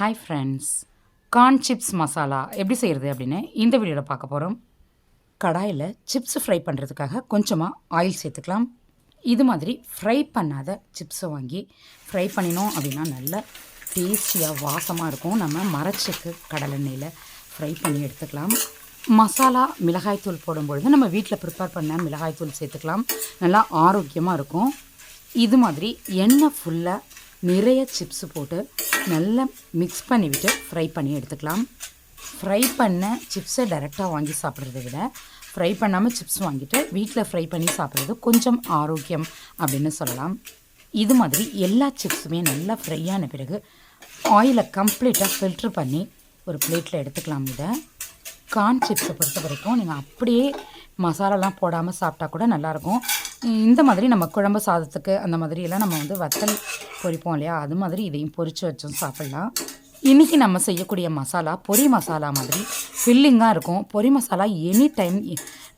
Hi friends, corn chips masala எப்படி செய்கிறது அப்படின்னு இந்த வீடியோவில் பார்க்க போகிறோம். கடாயில் சிப்ஸ் ஃப்ரை பண்ணுறதுக்காக கொஞ்சமாக ஆயில் சேர்த்துக்கலாம். இது மாதிரி ஃப்ரை பண்ணாத சிப்ஸை வாங்கி ஃப்ரை பண்ணினோம் அப்படின்னா நல்ல டேஸ்டியாக வாசமாக இருக்கும். நம்ம மரச்செக்கு கடலெண்ணெயில் ஃப்ரை பண்ணி எடுத்துக்கலாம். மசாலா மிளகாய்த்தூள் போடும்பொழுது நம்ம வீட்டில் ப்ரிப்பேர் பண்ண மிளகாய்த்தூள் சேர்த்துக்கலாம். நல்லா ஆரோக்கியமாக இருக்கும். இது மாதிரி எண்ணெய் ஃபுல்லாக நிறைய சிப்ஸு போட்டு நல்லா மிக்ஸ் பண்ணிவிட்டு ஃப்ரை பண்ணி எடுத்துக்கலாம். ஃப்ரை பண்ண சிப்ஸை டைரெக்டாக வாங்கி சாப்பிட்றத விட ஃப்ரை பண்ணாமல் சிப்ஸ் வாங்கிட்டு வீட்டில் ஃப்ரை பண்ணி சாப்பிட்றது கொஞ்சம் ஆரோக்கியம் அப்படின்னு சொல்லலாம். இது மாதிரி எல்லா சிப்ஸுமே நல்லா ஃப்ரை ஆன பிறகு ஆயிலை கம்ப்ளீட்டாக ஃபில்ட்ரு பண்ணி ஒரு பிளேட்டில் எடுத்துக்கலாம். இதை கார்ன் சிப்ஸை பொறுத்த வரைக்கும் நீங்கள் அப்படியே மசாலாலாம் போடாமல் சாப்பிட்டா கூட நல்லாயிருக்கும். இந்த மாதிரி நம்ம குழம்பு சாதத்துக்கு அந்த மாதிரியெல்லாம் நம்ம வத்தல் பொரிப்போம் இல்லையா, அது மாதிரி இதையும் பொரித்து வச்சும் சாப்பிட்லாம். இன்றைக்கி நம்ம செய்யக்கூடிய மசாலா பொரி மசாலா மாதிரி ஃபில்லிங்காக இருக்கும். பொரி மசாலா எனி டைம்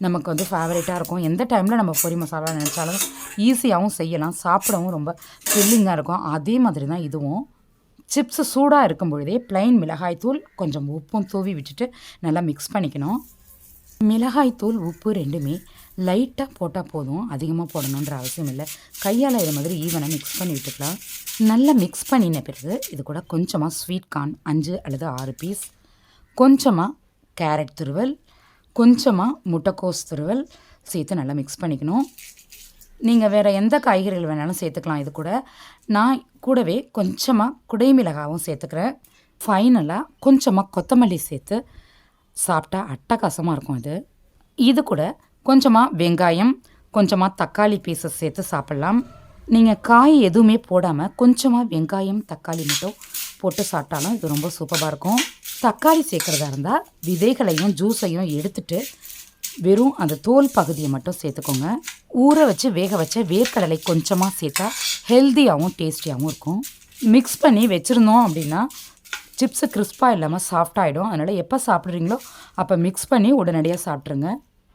நமக்கு ஃபேவரேட்டாக இருக்கும். எந்த டைமில் நம்ம பொரி மசாலா நினச்சாலும் ஈஸியாகவும் செய்யலாம், சாப்பிடவும் ரொம்ப ஃபில்லிங்காக இருக்கும். அதே மாதிரி தான் இதுவும். சிப்ஸு சூடாக இருக்கும் பொழுதே ப்ளைன் மிளகாய்த்தூள் கொஞ்சம் உப்பும் தூவி விட்டுட்டு நல்லா மிக்ஸ் பண்ணிக்கணும். மிளகாய்த்தூள் உப்பு ரெண்டுமே லைட்டாக போட்டால் போதும், அதிகமாக போடணுன்ற அவசியம் இல்லை. கையால் இது மாதிரி ஈவனாக மிக்ஸ் பண்ணி விட்டுக்கலாம். நல்லா மிக்ஸ் பண்ணின பிறகு இது கூட கொஞ்சமாக ஸ்வீட் கார்ன் 5 அல்லது 6 பீஸ், கொஞ்சமாக கேரட் துருவல், கொஞ்சமாக முட்டைக்கோஸ் துருவல் சேர்த்து நல்லா மிக்ஸ் பண்ணிக்கணும். நீங்கள் வேறு எந்த காய்கறிகள் வேணாலும் சேர்த்துக்கலாம். இது கூட நான் கூடவே கொஞ்சமாக குடைமிளகாவும் சேர்த்துக்கிறேன். ஃபைனலாக கொஞ்சமாக கொத்தமல்லி சேர்த்து சாப்பிட்டா அட்டகாசமாக இருக்கும். இது கூட கொஞ்சமாக வெங்காயம், கொஞ்சமாக தக்காளி பீசஸ் சேர்த்து சாப்பிட்லாம். நீங்கள் காய் எதுவுமே போடாமல் கொஞ்சமாக வெங்காயம் தக்காளி மட்டும் போட்டு சாப்பிட்டாலும் இது ரொம்ப சூப்பராக இருக்கும். தக்காளி சேர்க்குறதா இருந்தால் விதைகளையும் ஜூஸையும் எடுத்துட்டு வெறும் அந்த தோல் பகுதியை மட்டும் சேர்த்துக்கோங்க. ஊற வச்சு வேக வச்ச வேர்க்கடலை கொஞ்சமாக சேர்த்தா ஹெல்த்தியாகவும் டேஸ்டியாகவும் இருக்கும். மிக்ஸ் பண்ணி வச்சுருந்தோம் அப்படின்னா சிப்ஸு கிறிஸ்பாக இல்லாமல் சாஃப்டாகிடும். அதனால் எப்போ சாப்பிட்றீங்களோ அப்போ மிக்ஸ் பண்ணி உடனடியாக சாப்பிட்ருங்க.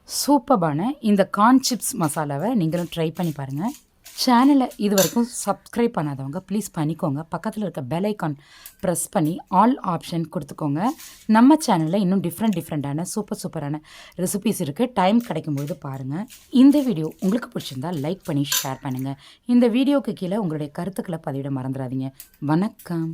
சூப்பரான இந்த கார்ன் சிப்ஸ் மசாலாவை நீங்களும் ட்ரை பண்ணி பாருங்கள். சேனலை இது வரைக்கும் சப்ஸ்கிரைப் பண்ணாதவங்க ப்ளீஸ் பண்ணிக்கோங்க. பக்கத்தில் இருக்க பெல் ஐக்கான் ப்ரெஸ் பண்ணி ஆல் ஆப்ஷன் கொடுத்துக்கோங்க. நம்ம சேனலில் இன்னும் டிஃப்ரெண்ட்டான சூப்பரான ரெசிபீஸ் இருக்குது. டைம் கிடைக்கும்பொழுது பாருங்கள். இந்த வீடியோ உங்களுக்கு பிடிச்சிருந்தால் லைக் பண்ணி ஷேர் பண்ணுங்கள். இந்த வீடியோவுக்கு கீழே உங்களுடைய கருத்துக்களை பதிவிட மறந்துடாதீங்க. வணக்கம்.